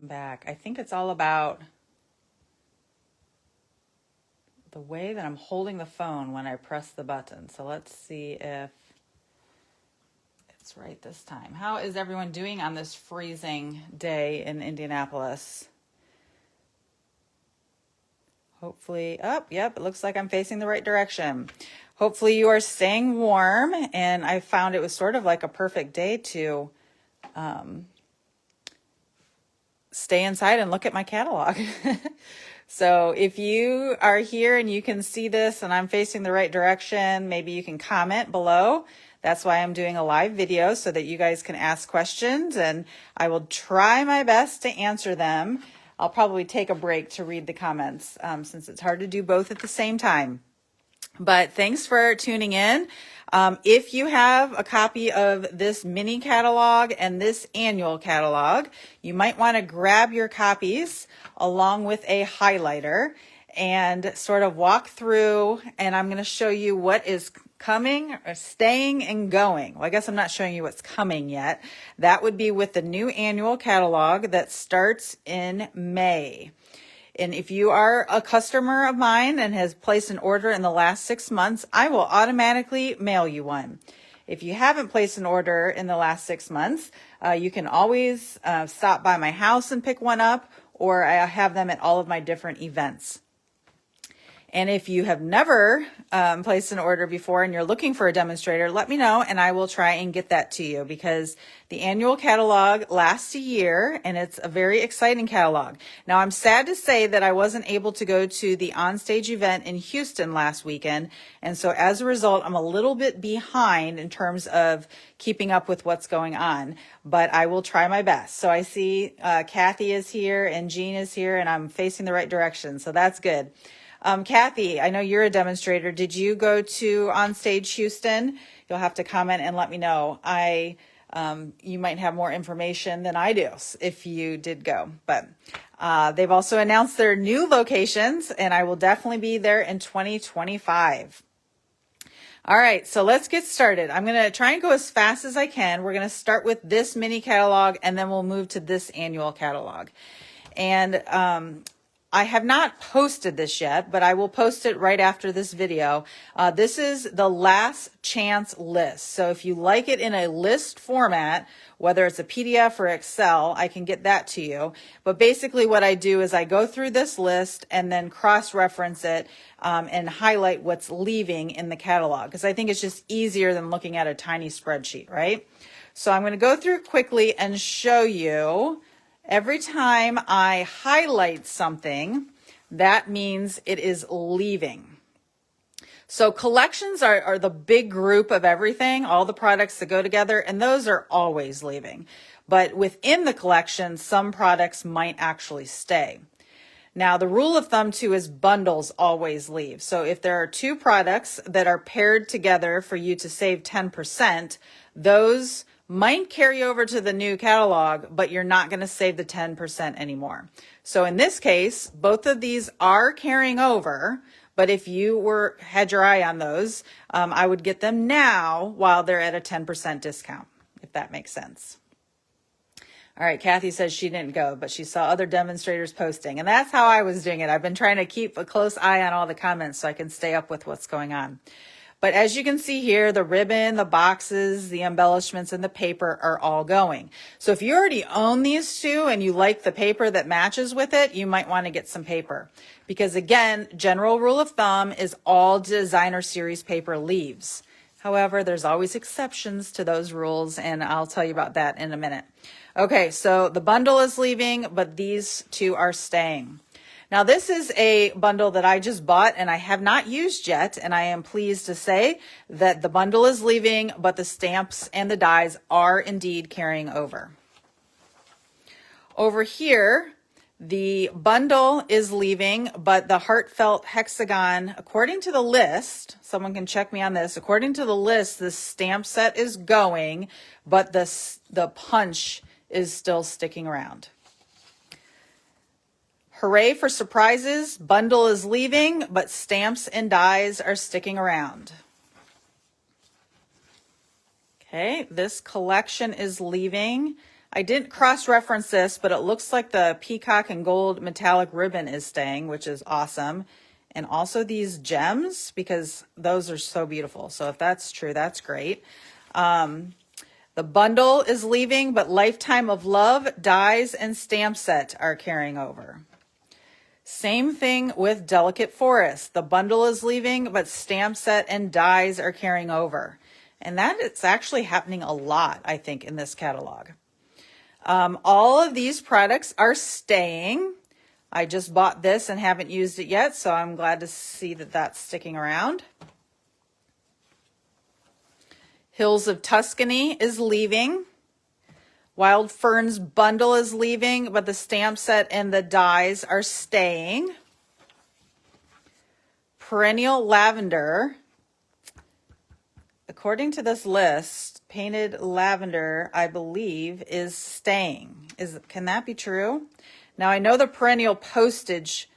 back. I think it's all about the way that I'm holding the phone when I press the button. So let's see if it's right this time. How is everyone doing on this freezing day in Indianapolis? Hopefully, yep, it looks like I'm facing the right direction. Hopefully you are staying warm, and I found it was sort of like a perfect day to stay inside and look at my catalog. So if you are here and you can see this and I'm facing the right direction, maybe you can comment below. That's why I'm doing a live video, so that you guys can ask questions, and I will try my best to answer them. I'll probably take a break to read the comments since it's hard to do both at the same time. But thanks for tuning in. If you have a copy of this mini catalog and this annual catalog, you might want to grab your copies along with a highlighter and sort of walk through, and I'm going to show you what is coming or staying and going. Well, I guess I'm not showing you what's coming yet. That would be with the new annual catalog that starts in May. And if you are a customer of mine and has placed an order in the last 6 months, I will automatically mail you one. If you haven't placed an order in the last 6 months, you can always stop by my house and pick one up, or I have them at all of my different events. And if you have never placed an order before and you're looking for a demonstrator, let me know and I will try and get that to you, because the annual catalog lasts a year and it's a very exciting catalog. Now, I'm sad to say that I wasn't able to go to the onstage event in Houston last weekend. And so as a result, I'm a little bit behind in terms of keeping up with what's going on, but I will try my best. So I see Kathy is here and Jean is here, and I'm facing the right direction. So that's good. Kathy, I know you're a demonstrator. Did you go to Onstage Houston? You'll have to comment and let me know. You might have more information than I do if you did go. But they've also announced their new locations, and I will definitely be there in 2025. All right, so let's get started. I'm going to try and go as fast as I can. We're going to start with this mini catalog, and then we'll move to this annual catalog. And I have not posted this yet, but I will post it right after this video. This is the last chance list. So if you like it in a list format, whether it's a PDF or Excel, I can get that to you. But basically what I do is I go through this list and then cross-reference it and highlight what's leaving in the catalog, because I think it's just easier than looking at a tiny spreadsheet, right? So I'm going to go through quickly and show you. Every time I highlight something, that means it is leaving. So collections are the big group of everything, all the products that go together, and those are always leaving. But within the collection, some products might actually stay. Now, the rule of thumb too is bundles always leave. So if there are two products that are paired together for you to save 10%, those might carry over to the new catalog, but you're not going to save the 10% anymore. So in this case, both of these are carrying over, but if you had your eye on those, I would get them now while they're at a 10% discount, if that makes sense. All right, Kathy says she didn't go, but she saw other demonstrators posting, and that's how I was doing it. I've been trying to keep a close eye on all the comments so I can stay up with what's going on. But as you can see here, the ribbon, the boxes, the embellishments, and the paper are all going. So if you already own these two and you like the paper that matches with it, you might want to get some paper. Because again, general rule of thumb is all designer series paper leaves. However, there's always exceptions to those rules, and I'll tell you about that in a minute. Okay, so the bundle is leaving, but these two are staying. Now, this is a bundle that I just bought and I have not used yet, and I am pleased to say that the bundle is leaving, but the stamps and the dies are indeed carrying over. Over here, the bundle is leaving, but the heartfelt hexagon, according to the list, someone can check me on this, according to the list, the stamp set is going, but the punch is still sticking around. Hooray for surprises, bundle is leaving, but stamps and dies are sticking around. Okay, this collection is leaving. I didn't cross-reference this, but it looks like the peacock and gold metallic ribbon is staying, which is awesome. And also these gems, because those are so beautiful. So if that's true, that's great. The bundle is leaving, but Lifetime of Love, dies, and stamp set are carrying over. Same thing with Delicate Forest. The bundle is leaving, but stamp set and dies are carrying over. And that it's actually happening a lot, I think, in this catalog. All of these products are staying. I just bought this and haven't used it yet, so I'm glad to see that that's sticking around. Hills of Tuscany is leaving. Wild Ferns bundle is leaving, but the stamp set and the dies are staying. Perennial Lavender, according to this list, Painted Lavender, I believe, is staying. Can that be true? Now, I know the Perennial Postage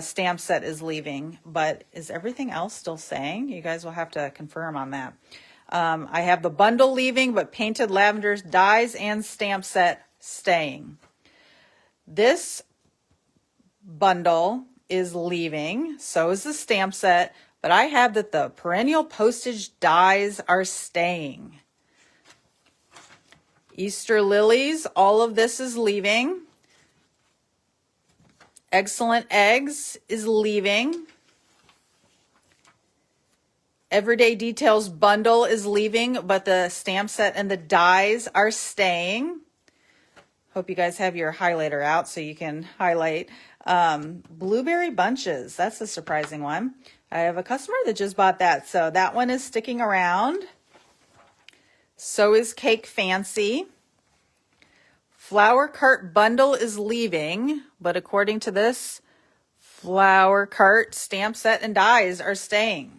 stamp set is leaving, but is everything else still staying? You guys will have to confirm on that. I have the bundle leaving, but Painted Lavender, dies, and stamp set staying. This bundle is leaving, so is the stamp set, but I have that the Perennial Postage dies are staying. Easter Lilies, all of this is leaving. Excellent Eggs is leaving. Everyday Details bundle is leaving, but the stamp set and the dies are staying. Hope you guys have your highlighter out so you can highlight. Blueberry Bunches, that's a surprising one. I have a customer that just bought that, so that one is sticking around. So is Cake Fancy. Flower Cart bundle is leaving, but according to this, Flower Cart stamp set and dies are staying.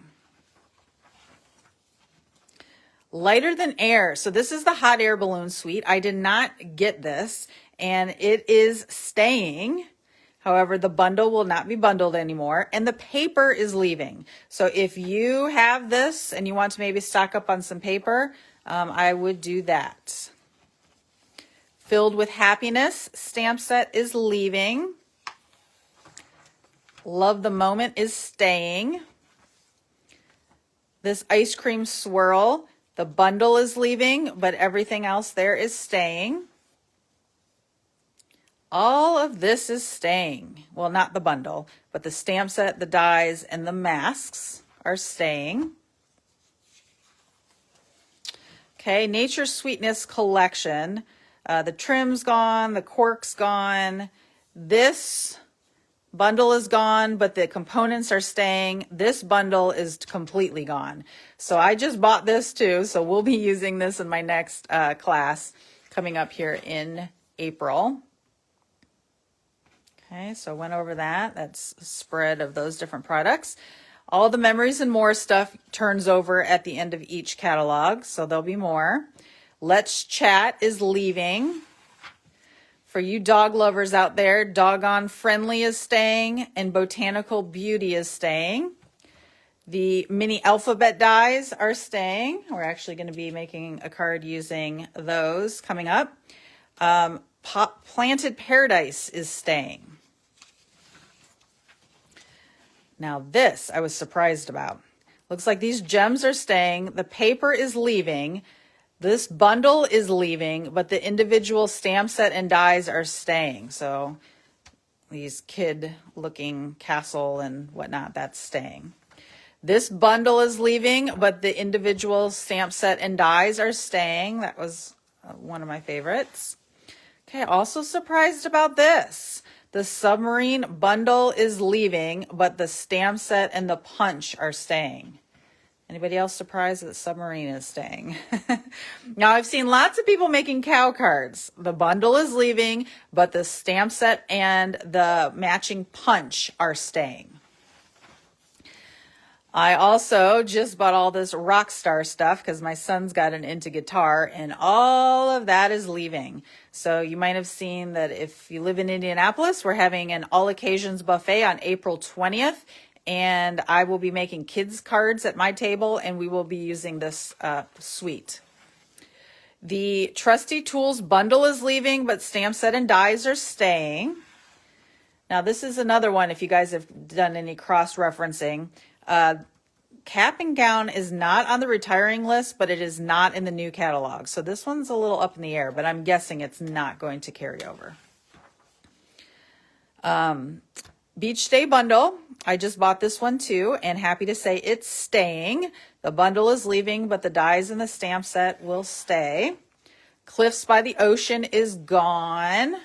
Lighter Than Air. So this is the hot air balloon suite. I did not get this, and it is staying. However, the bundle will not be bundled anymore, and the paper is leaving. So if you have this and you want to maybe stock up on some paper, I would do that. Filled with Happiness stamp set is leaving. Love the Moment is staying. This Ice Cream Swirl, the bundle is leaving, but everything else there is staying. All of this is staying. Well, not the bundle, but the stamp set, the dies, and the masks are staying. Okay, Nature Sweetness collection. The trim's gone, the cork's gone. This bundle is gone, but the components are staying. This bundle is completely gone. So I just bought this too, so we'll be using this in my next class coming up here in April. Okay, so I went over that. That's a spread of those different products. All the Memories and More stuff turns over at the end of each catalog, so there'll be more. Let's Chat is leaving. For you dog lovers out there, Doggone Friendly is staying and Botanical Beauty is staying. The mini alphabet dies are staying. We're actually going to be making a card using those coming up. Planted Paradise is staying. Now this I was surprised about. Looks like these gems are staying. The paper is leaving. This bundle is leaving, but the individual stamp set and dies are staying. So these kid-looking castle and whatnot, that's staying. This bundle is leaving, but the individual stamp set and dies are staying. That was one of my favorites. Okay, also surprised about this. The Submarine bundle is leaving, but the stamp set and the punch are staying. Anybody else surprised that Submarine is staying? Now, I've seen lots of people making cow cards. The bundle is leaving, but the stamp set and the matching punch are staying. I also just bought all this rock star stuff because my son's gotten into guitar, and all of that is leaving. So you might have seen that if you live in Indianapolis, we're having an all occasions buffet on April 20th. And I will be making kids cards at my table, and we will be using this suite. The Trusty Tools bundle is leaving, but stamp set and dies are staying. Now, this is another one, if you guys have done any cross-referencing. Cap and Gown is not on the retiring list, but it is not in the new catalog. So this one's a little up in the air, but I'm guessing it's not going to carry over. Beach Day bundle. I just bought this one too, and happy to say it's staying. The bundle is leaving, but the dies in the stamp set will stay. Cliffs by the Ocean is gone.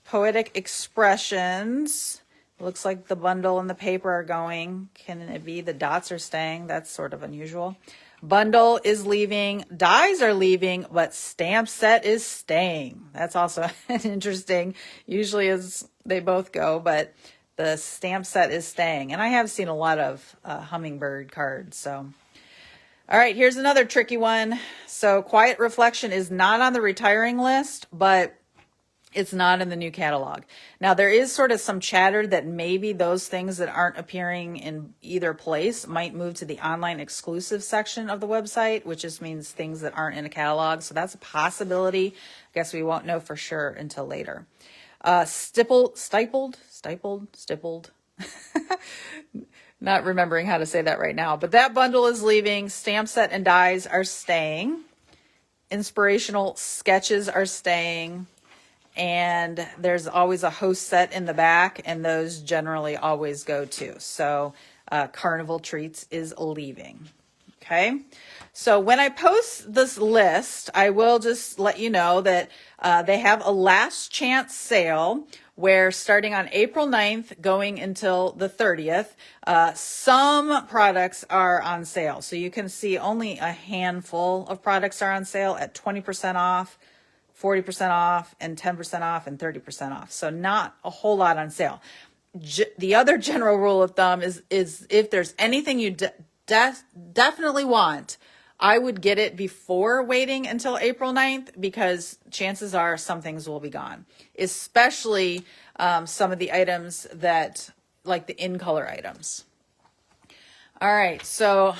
Poetic Expressions. Looks like the bundle and the paper are going. Can it be the dots are staying? That's sort of unusual. Bundle is leaving. Dies are leaving, but stamp set is staying. That's also interesting. Usually is they both go, but the stamp set is staying. And I have seen a lot of hummingbird cards. So, all right, here's another tricky one. So Quiet Reflection is not on the retiring list, but it's not in the new catalog. Now, there is sort of some chatter that maybe those things that aren't appearing in either place might move to the online exclusive section of the website, which just means things that aren't in a catalog. So that's a possibility. I guess we won't know for sure until later. Stippled. Not remembering how to say that right now, but that bundle is leaving. Stamp set and dies are staying. Inspirational Sketches are staying. And there's always a host set in the back, and those generally always go too. So Carnival Treats is leaving. Okay. So when I post this list, I will just let you know that they have a last chance sale where starting on April 9th, going until the 30th, some products are on sale. So you can see only a handful of products are on sale at 20% off. 40% off and 10% off and 30% off. So not a whole lot on sale. The other general rule of thumb is if there's anything you definitely want, I would get it before waiting until April 9th, because chances are some things will be gone, especially some of the items that, like the in-color items. All right, so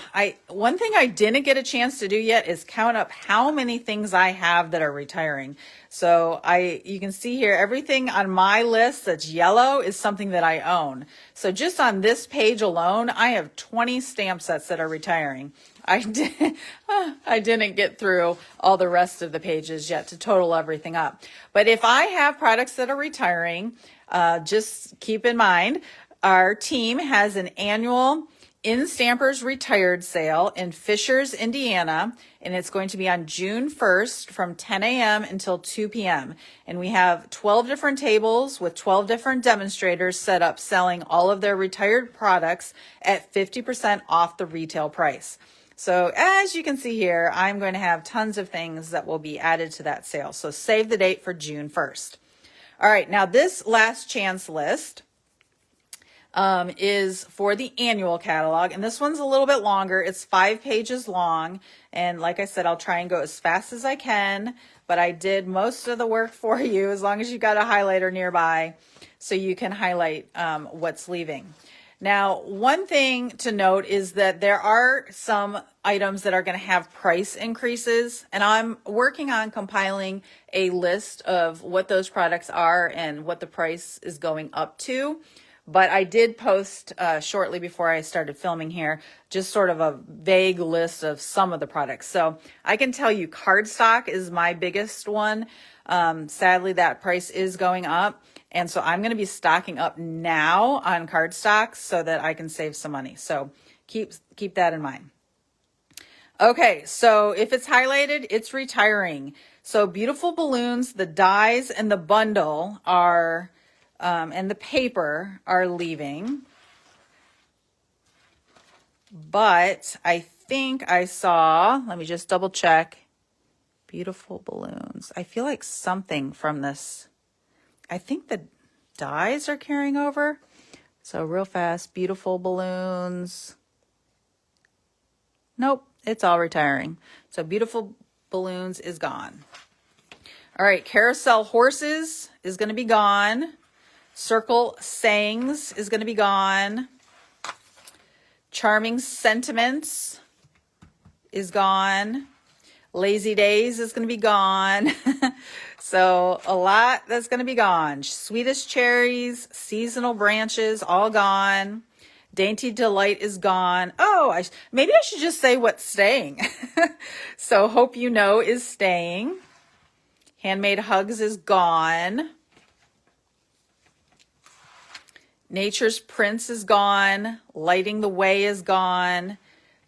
one thing I didn't get a chance to do yet is count up how many things I have that are retiring. So you can see here, everything on my list that's yellow is something that I own. So just on this page alone, I have 20 stamp sets that are retiring. I didn't get through all the rest of the pages yet to total everything up. But if I have products that are retiring, just keep in mind, our team has an annual In Stampers Retired sale in Fishers, Indiana, and it's going to be on June 1st from 10 a.m. until 2 p.m. And we have 12 different tables with 12 different demonstrators set up selling all of their retired products at 50% off the retail price. So as you can see here, I'm going to have tons of things that will be added to that sale. So save the date for June 1st. All right, now this last chance list is for the annual catalog, and this one's a little bit longer. It's 5 pages long, and like I said, I'll try and go as fast as I can, but I did most of the work for you, as long as you got a highlighter nearby so you can highlight what's leaving. Now, one thing to note is that there are some items that are going to have price increases, and I'm working on compiling a list of what those products are and what the price is going up to. But I did post shortly before I started filming here, just sort of a vague list of some of the products. So I can tell you cardstock is my biggest one. Sadly, that price is going up. And so I'm going to be stocking up now on cardstock so that I can save some money. So keep that in mind. Okay, so if it's highlighted, it's retiring. So Beautiful Balloons, the dies and the bundle are... and the paper are leaving. But I think I saw, let me just double check, Beautiful Balloons. I feel like something from this, I think the dies are carrying over. So real fast, Beautiful Balloons. Nope, it's all retiring. So Beautiful Balloons is gone. All right, Carousel Horses is going to be gone. Circle Sayings is going to be gone. Charming Sentiments is gone. Lazy Days is going to be gone. So a lot that's going to be gone. Sweetest Cherries, Seasonal Branches, all gone. Dainty Delight is gone. Oh, maybe I should just say what's staying. So Hope You Know is staying. Handmade Hugs is gone. Nature's Prince is gone. Lighting the Way is gone.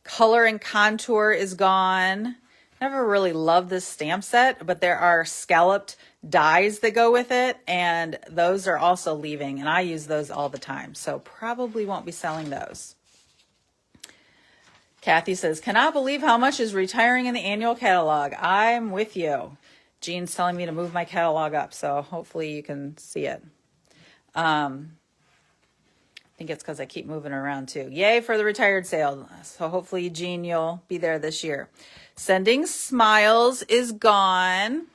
Color and Contour is gone. Never really loved this stamp set, but there are scalloped dies that go with it, and those are also leaving, and I use those all the time, so probably won't be selling those. Kathy says, cannot believe how much is retiring in the annual catalog. I'm with you. Jean's telling me to move my catalog up, so hopefully you can see it. I think it's because I keep moving around too. Yay for the retired sale. So hopefully, Jean, you'll be there this year. Sending Smiles is gone.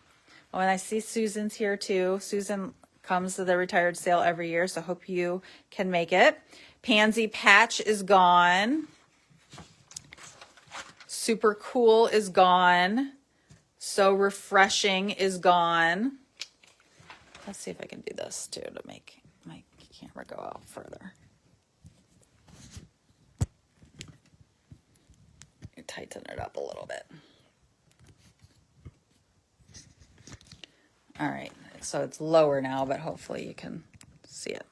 Oh, and I see Susan's here too. Susan comes to the retired sale every year, so hope you can make it. Pansy Patch is gone. Super Cool is gone. So Refreshing is gone. Let's see if I can do this too to make my camera go out further. Tighten it up a little bit. All right, so it's lower now, but hopefully you can see it.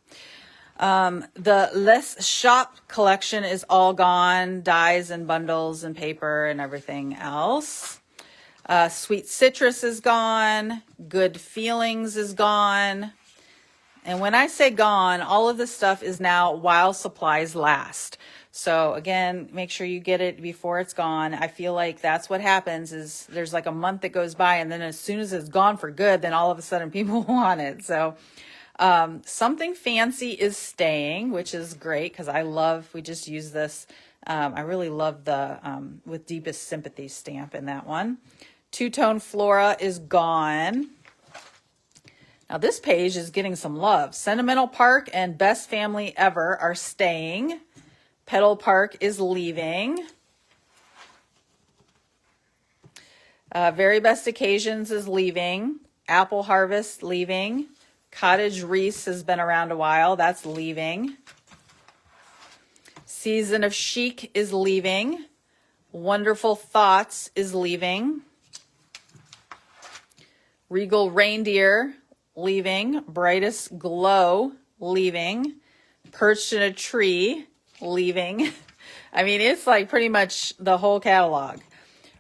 The Les Shop collection is all gone. Dies and bundles and paper and everything else. Sweet Citrus is gone. Good Feelings is gone. And when I say gone, all of this stuff is now while supplies last. So again, make sure you get it before it's gone. I feel like that's what happens is there's like a month that goes by, and then as soon as it's gone for good, then all of a sudden people want it. So Something Fancy is staying, which is great because we just use this. I really love the With Deepest Sympathy stamp in that one. Two-Tone Flora is gone. Now this page is getting some love. Sentimental Park and Best Family Ever are staying. Petal Park is leaving. Very Best Occasions is leaving. Apple Harvest leaving. Cottage Reese has been around a while. That's leaving. Season of Chic is leaving. Wonderful Thoughts is leaving. Regal Reindeer leaving. Brightest Glow leaving. Perched in a Tree leaving. I mean, it's like pretty much the whole catalog.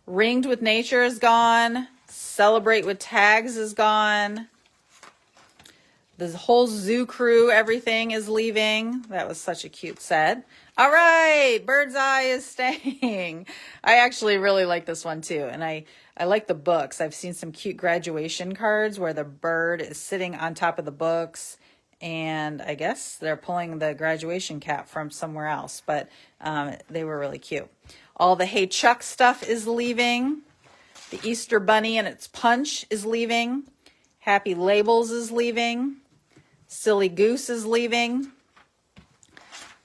Ringed with Nature is gone. Celebrate with Tags is gone. The whole Zoo Crew, everything is leaving. That was such a cute set. All right, Bird's Eye is staying. I actually really like this one too. And I like the books. I've seen some cute graduation cards where the bird is sitting on top of the books. And I guess they're pulling the graduation cap from somewhere else. But they were really cute. All the Hey Chuck stuff is leaving. The Easter Bunny and its Punch is leaving. Happy Labels is leaving. Silly Goose is leaving.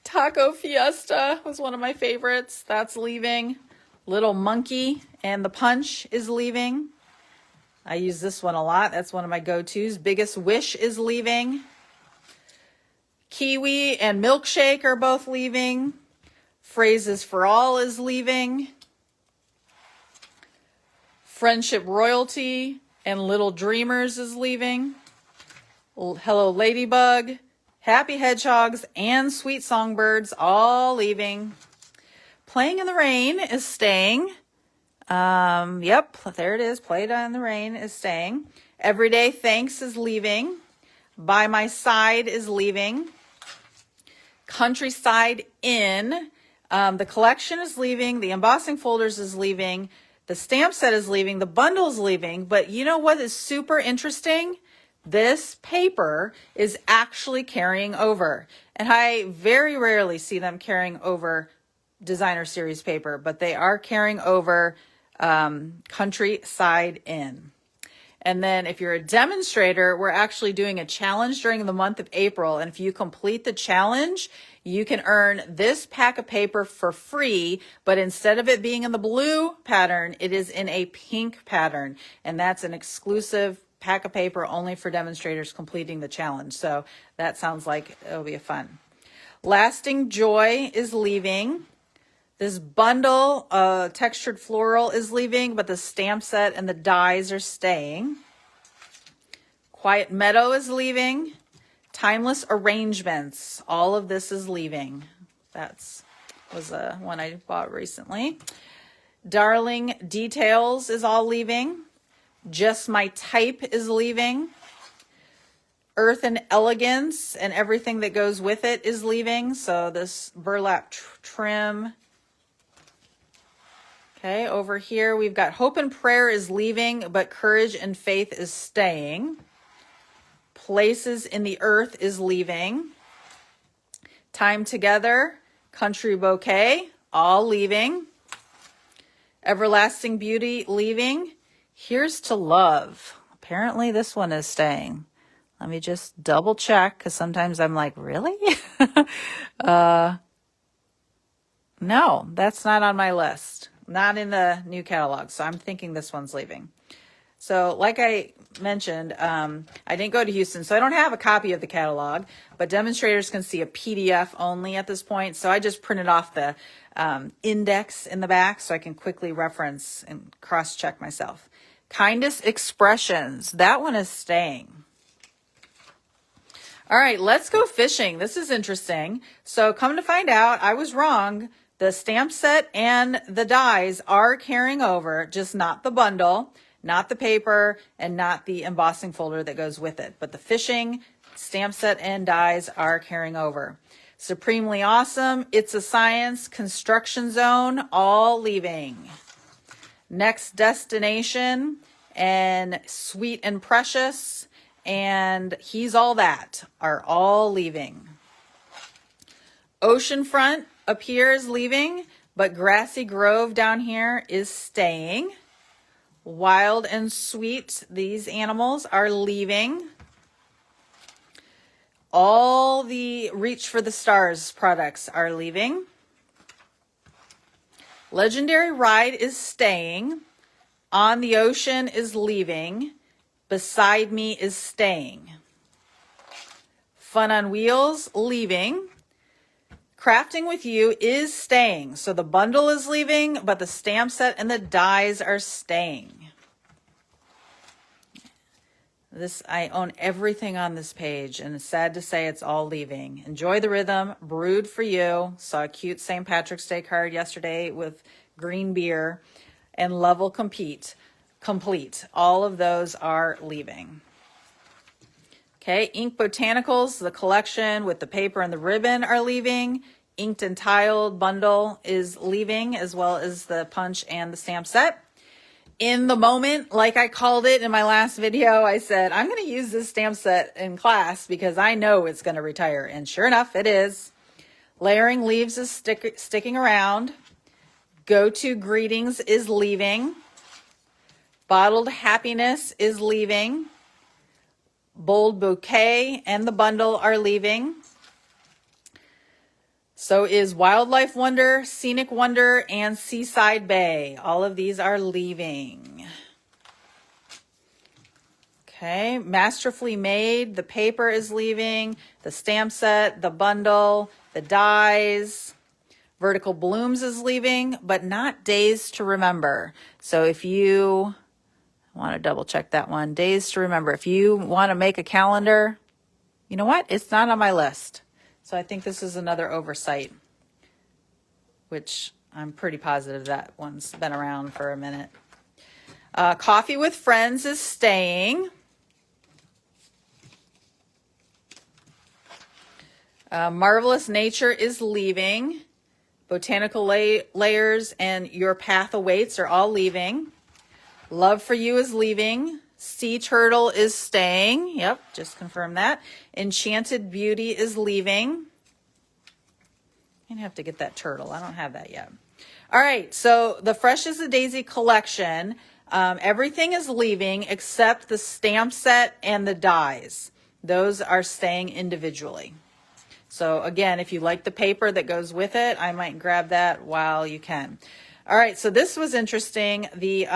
Taco Fiesta was one of my favorites. That's leaving. Little Monkey and the Punch is leaving. I use this one a lot. That's one of my go-tos. Biggest Wish is leaving. Kiwi and Milkshake are both leaving. Phrases for All is leaving. Friendship Royalty and Little Dreamers is leaving. Hello Ladybug, Happy Hedgehogs, and Sweet Songbirds all leaving. Playing in the Rain is staying. Yep, there it is. Play in the Rain is staying. Everyday Thanks is leaving. By My Side is leaving. Countryside Inn. The collection is leaving. The embossing folders is leaving. The stamp set is leaving. The bundle is leaving. But you know what is super interesting? This paper is actually carrying over. And I very rarely see them carrying over designer series paper, but they are carrying over Countryside Inn. And then if you're a demonstrator, we're actually doing a challenge during the month of April. And if you complete the challenge, you can earn this pack of paper for free, but instead of it being in the blue pattern, it is in a pink pattern. And that's an exclusive pack of paper only for demonstrators completing the challenge. So that sounds like it'll be fun. Lasting Joy is leaving. This bundle, textured floral, is leaving, but the stamp set and the dies are staying. Quiet Meadow is leaving. Timeless Arrangements, all of this is leaving. That's was one I bought recently. Darling Details is all leaving. Just My Type is leaving. Earth and Elegance and everything that goes with it is leaving. So this burlap trim. Okay, over here we've got Hope and Prayer is leaving, but Courage and Faith is staying. Places in the Earth is leaving. Time Together, Country Bouquet, all leaving. Everlasting Beauty leaving. Here's to Love. Apparently this one is staying. Let me just double check, because sometimes I'm like, really? No, that's not on my list. Not in the new catalog. So I'm thinking this one's leaving. So like I mentioned, I didn't go to Houston, so I don't have a copy of the catalog, but demonstrators can see a PDF only at this point. So I just printed off the index in the back so I can quickly reference and cross-check myself. Kindest Expressions, that one is staying. All right, let's go fishing. This is interesting. So come to find out, I was wrong. The stamp set and the dies are carrying over, just not the bundle, not the paper, and not the embossing folder that goes with it. But the fishing, stamp set, and dies are carrying over. Supremely Awesome, It's a Science, Construction Zone, all leaving. Next Destination and Sweet and Precious and He's All That are all leaving. Oceanfront appears leaving, but Grassy Grove down here is staying. Wild and Sweet, these animals are leaving. All the Reach for the Stars products are leaving. Legendary Ride is staying. On the Ocean is leaving. Beside Me is staying. Fun on Wheels, leaving. Crafting with You is staying. So the bundle is leaving, but the stamp set and the dies are staying. I own everything on this page, and it's sad to say it's all leaving. Enjoy the Rhythm, Brewed for You. Saw a cute St. Patrick's Day card yesterday with green beer. And Level Complete. All of those are leaving. Okay, Ink Botanicals, the collection with the paper and the ribbon are leaving. Inked and Tiled bundle is leaving, as well as the punch and the stamp set. In the Moment, like I called it in my last video, I said, I'm going to use this stamp set in class because I know it's going to retire. And sure enough, it is. Layering Leaves is sticking around. Go To Greetings is leaving. Bottled Happiness is leaving. Bold Bouquet and the bundle are leaving. So is Wildlife Wonder, Scenic Wonder, and Seaside Bay. All of these are leaving. Okay, Masterfully Made, the paper is leaving. The stamp set, the bundle, the dies. Vertical Blooms is leaving, but not Days to Remember. So if you want to double check that one, Days to Remember. If you want to make a calendar, you know what? It's not on my list. So I think this is another oversight, which I'm pretty positive that one's been around for a minute. Coffee with Friends is staying. Marvelous Nature is leaving. Botanical Layers and Your Path Awaits are all leaving. Love for You is leaving. Sea Turtle is staying. Yep, just confirm that. Enchanted Beauty is leaving. I'm going to have to get that turtle. I don't have that yet. All right, so the Fresh as a Daisy collection, everything is leaving except the stamp set and the dies. Those are staying individually. So So again, if you like the paper that goes with it, I might grab that while you can. All right, so this was interesting. The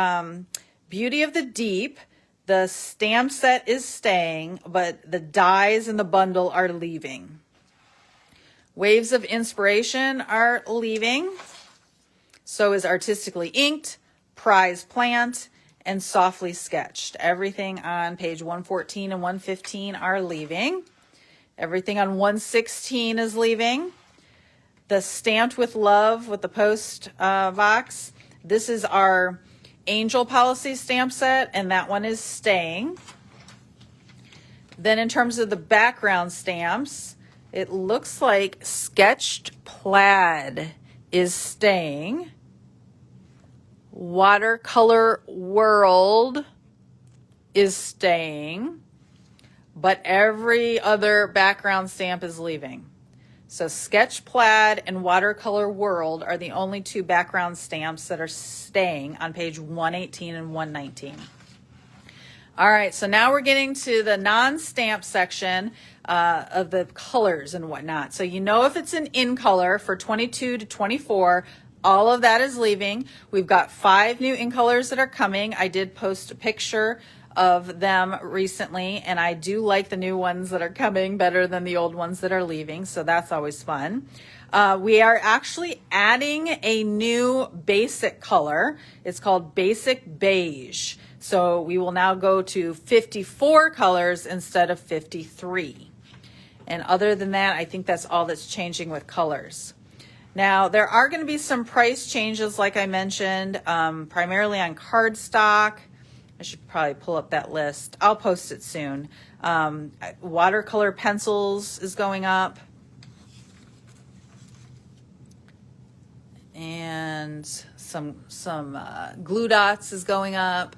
Beauty of the Deep, the stamp set is staying, but the dies in the bundle are leaving. Waves of Inspiration are leaving. So is Artistically Inked, Prize Plant, and Softly Sketched. Everything on page 114 and 115 are leaving. Everything on 116 is leaving. The Stamped with Love with the post box. This is our Angel Policy stamp set, and that one is staying. Then in terms of the background stamps, it looks like Sketched Plaid is staying. Watercolor World is staying, but every other background stamp is leaving. So Sketch Plaid and Watercolor World are the only two background stamps that are staying on page 118 and 119. All right, so now we're getting to the non-stamp section of the colors and whatnot. So you know if it's an in color for 22 to 24, all of that is leaving. We've got 5 new in colors that are coming. I did post a picture of them recently, and I do like the new ones that are coming better than the old ones that are leaving, so that's always fun. We are actually adding a new basic color. It's called Basic Beige. So we will now go to 54 colors instead of 53. And other than that, I think that's all that's changing with colors. Now, there are going to be some price changes, like I mentioned, primarily on cardstock. I should probably pull up that list. I'll post it soon. Watercolor pencils is going up. And some glue dots is going up.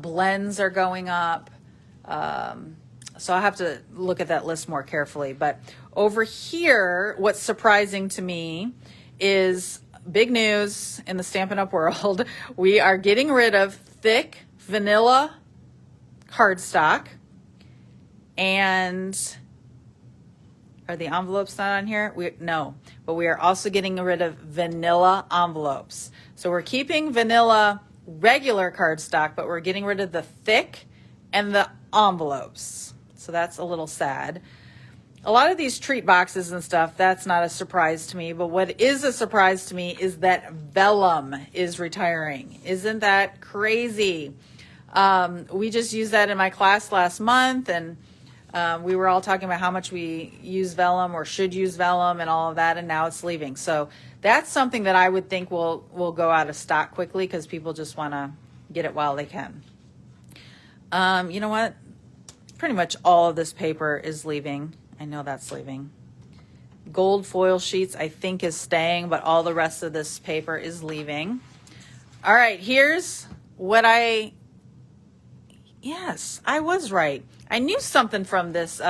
Blends are going up. So I'll have to look at that list more carefully. But over here, what's surprising to me is big news in the Stampin' Up! World. We are getting rid of thick vanilla cardstock. And are the envelopes not on here? No, but we are also getting rid of vanilla envelopes. So we're keeping vanilla regular cardstock, but we're getting rid of the thick and the envelopes. So that's a little sad. A lot of these treat boxes and stuff, that's not a surprise to me, but what is a surprise to me is that vellum is retiring. Isn't that crazy? We just used that in my class last month, and we were all talking about how much we use vellum or should use vellum and all of that, and now it's leaving. So that's something that I would think will go out of stock quickly because people just want to get it while they can. You know what? Pretty much all of this paper is leaving. I know that's leaving. Gold foil sheets I think is staying, but all the rest of this paper is leaving. All right, here's what yes, I was right. I knew something from this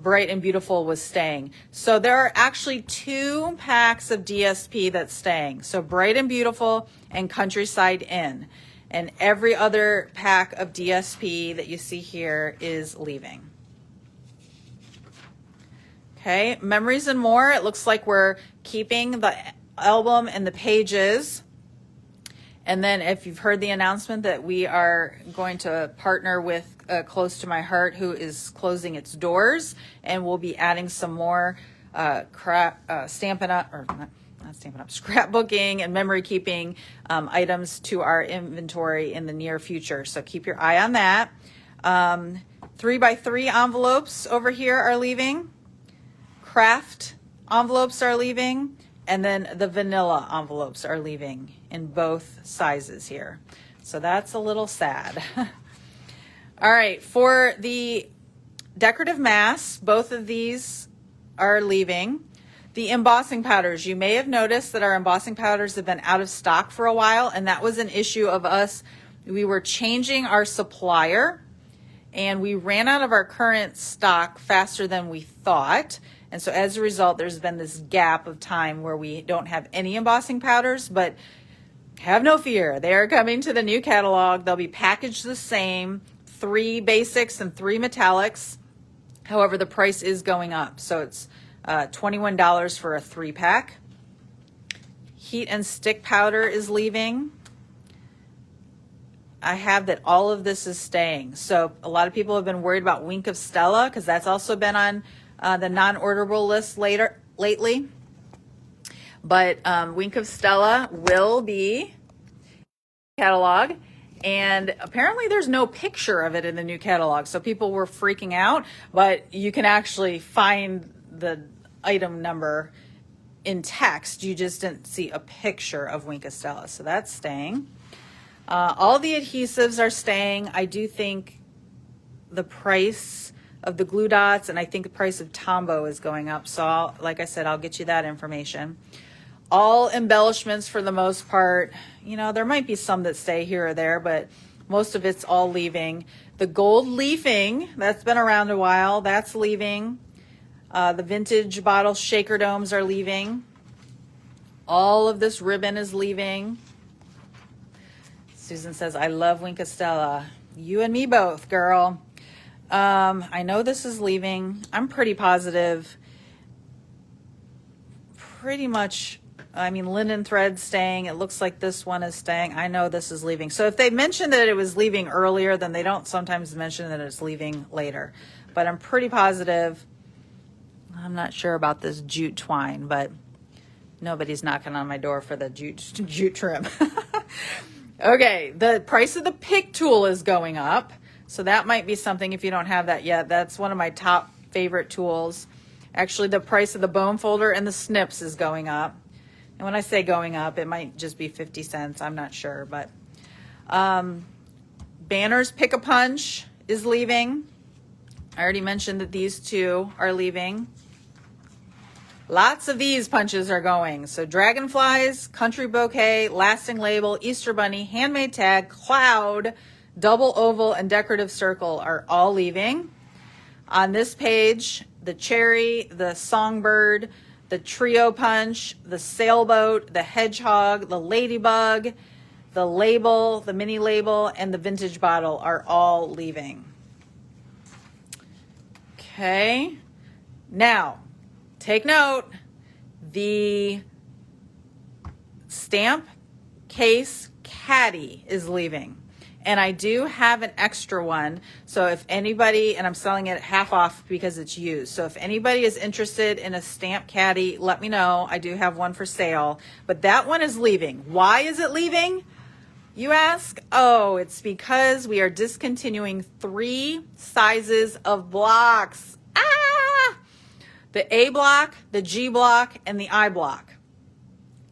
Bright and Beautiful was staying. So there are actually 2 packs of DSP that's staying. So Bright and Beautiful and Countryside Inn. And every other pack of DSP that you see here is leaving. Okay, Memories and More. It looks like we're keeping the album and the pages. And then if you've heard the announcement that we are going to partner with Close to My Heart, who is closing its doors, and we'll be adding some more Stampin' Up! Or not Stampin' Up! Scrapbooking and memory keeping items to our inventory in the near future. So keep your eye on that. 3x3 envelopes over here are leaving. Craft envelopes are leaving. And then the vanilla envelopes are leaving in both sizes here. So that's a little sad. All right, for the decorative masks, both of these are leaving. The embossing powders, you may have noticed that our embossing powders have been out of stock for a while, and that was an issue of us. We were changing our supplier, and we ran out of our current stock faster than we thought. And so as a result, there's been this gap of time where we don't have any embossing powders, but have no fear. They are coming to the new catalog. They'll be packaged the same, 3 basics and 3 metallics. However, the price is going up. So it's $21 for a 3-pack. Heat and stick powder is leaving. I have that all of this is staying. So a lot of people have been worried about Wink of Stella because that's also been on the non-orderable list lately. But Wink of Stella will be catalog, and apparently there's no picture of it in the new catalog. So people were freaking out, but you can actually find the item number in text. You just didn't see a picture of Wink of Stella. So that's staying. All the adhesives are staying. I do think the price of the glue dots and I think the price of Tombow is going up. So like I said, I'll get you that information. All embellishments for the most part, you know, there might be some that stay here or there, but most of it's all leaving. The gold leafing, that's been around a while, that's leaving. The vintage bottle shaker domes are leaving. All of this ribbon is leaving. Susan says, I love Wink of Stella. You and me both, girl. I know this is leaving. I'm pretty positive. Pretty much, I mean, linen thread staying. It looks like this one is staying. I know this is leaving. So if they mentioned that it was leaving earlier, then they don't sometimes mention that it's leaving later. But I'm pretty positive. I'm not sure about this jute twine, but nobody's knocking on my door for the jute trim. Okay, the price of the pick tool is going up. So that might be something if you don't have that yet. That's one of my top favorite tools. Actually, the price of the bone folder and the snips is going up. And when I say going up, it might just be 50 cents. I'm not sure. But Banner's Pick-a-Punch is leaving. I already mentioned that these two are leaving. Lots of these punches are going. So Dragonflies, Country Bouquet, Lasting Label, Easter Bunny, Handmade Tag, Cloud, Double Oval, and Decorative Circle are all leaving. On this page, the Cherry, the Songbird, the Trio Punch, the Sailboat, the Hedgehog, the Ladybug, the Label, the Mini Label, and the Vintage Bottle are all leaving. Okay. Now, take note, the stamp case caddy is leaving. And I do have an extra one. So if anybody, and I'm selling it half off because it's used. So if anybody is interested in a stamp caddy, let me know. I do have one for sale, but that one is leaving. Why is it leaving? You ask? Oh, it's because we are discontinuing 3 sizes of blocks. The A block, the G block, and the I block.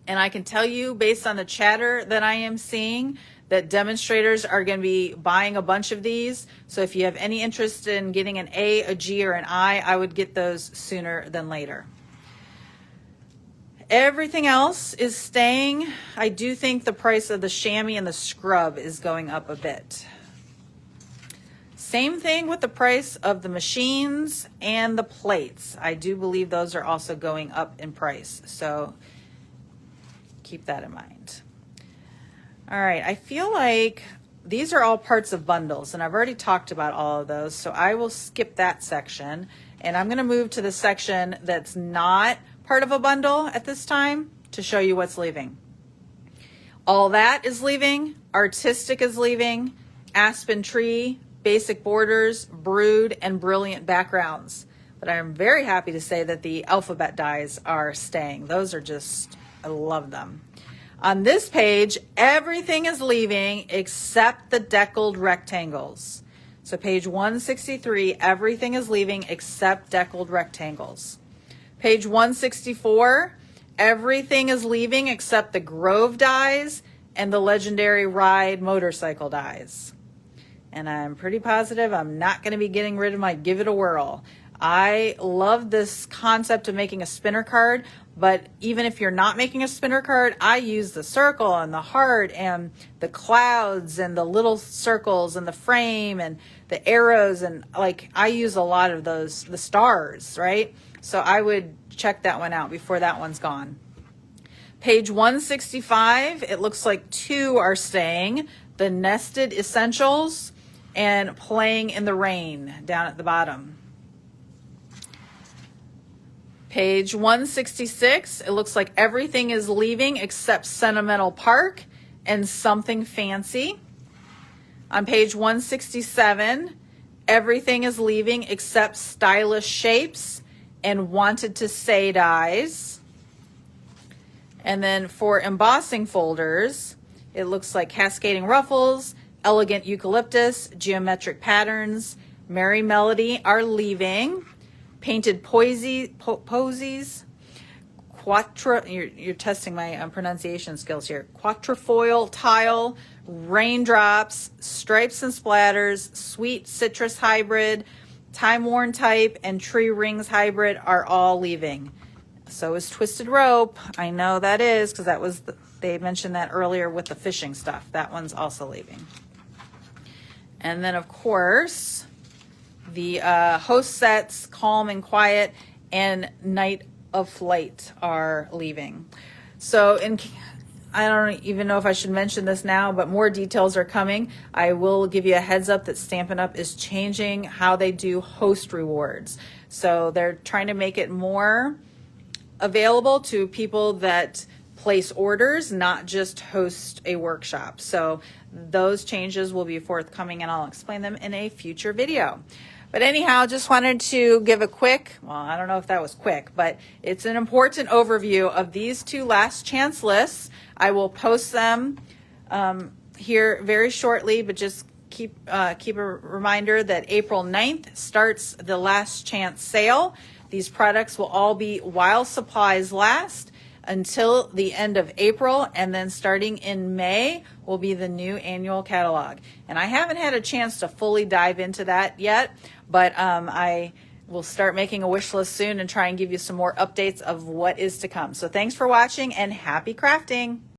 And I can tell you based on the chatter that I am seeing that demonstrators are going to be buying a bunch of these. So if you have any interest in getting an A, a G, or an I would get those sooner than later. Everything else is staying. I do think the price of the chamois and the scrub is going up a bit. Same thing with the price of the machines and the plates. I do believe those are also going up in price. So keep that in mind. All right, I feel like these are all parts of bundles, and I've already talked about all of those, so I will skip that section, and I'm going to move to the section that's not part of a bundle at this time to show you what's leaving. All that is leaving. Artistic is leaving. Aspen Tree, Basic Borders, Brood, and Brilliant Backgrounds. But I'm very happy to say that the alphabet dies are staying. Those are just, I love them. On this page, everything is leaving except the deckled rectangles. So page 163, everything is leaving except deckled rectangles. Page 164, everything is leaving except the Grove dies and the Legendary Ride motorcycle dies. And I'm pretty positive I'm not going to be getting rid of my Give It a Whirl. I love this concept of making a spinner card, but even if you're not making a spinner card, I use the circle and the heart and the clouds and the little circles and the frame and the arrows, and like I use a lot of those, the stars, right? So I would check that one out before that one's gone. Page 165, it looks like 2 are staying. The Nested Essentials and Playing in the Rain down at the bottom. Page 166, it looks like everything is leaving except Sentimental Park and Something Fancy. On page 167, everything is leaving except Stylish Shapes and Wanted to Say dies. And then for embossing folders, it looks like Cascading Ruffles, Elegant Eucalyptus, Geometric Patterns, Merry Melody are leaving. Painted Posies, you're testing my pronunciation skills here. Quatrefoil Tile, Raindrops, Stripes and Splatters, Sweet Citrus Hybrid, Time Worn Type, and Tree Rings Hybrid are all leaving. So is Twisted Rope. I know that is because that was they mentioned that earlier with the fishing stuff. That one's also leaving. And then of course, the host sets, Calm and Quiet, and Night of Flight are leaving. So I don't even know if I should mention this now, but more details are coming. I will give you a heads up that Stampin' Up! Is changing how they do host rewards. So they're trying to make it more available to people that place orders, not just host a workshop. So those changes will be forthcoming and I'll explain them in a future video. But anyhow, just wanted to give a quick, well, I don't know if that was quick, but it's an important overview of these two last chance lists. I will post them here very shortly, but just keep a reminder that April 9th starts the last chance sale. These products will all be while supplies last until the end of April, and then starting in May will be the new annual catalog. And I haven't had a chance to fully dive into that yet, but I will start making a wish list soon and try and give you some more updates of what is to come. So thanks for watching and happy crafting.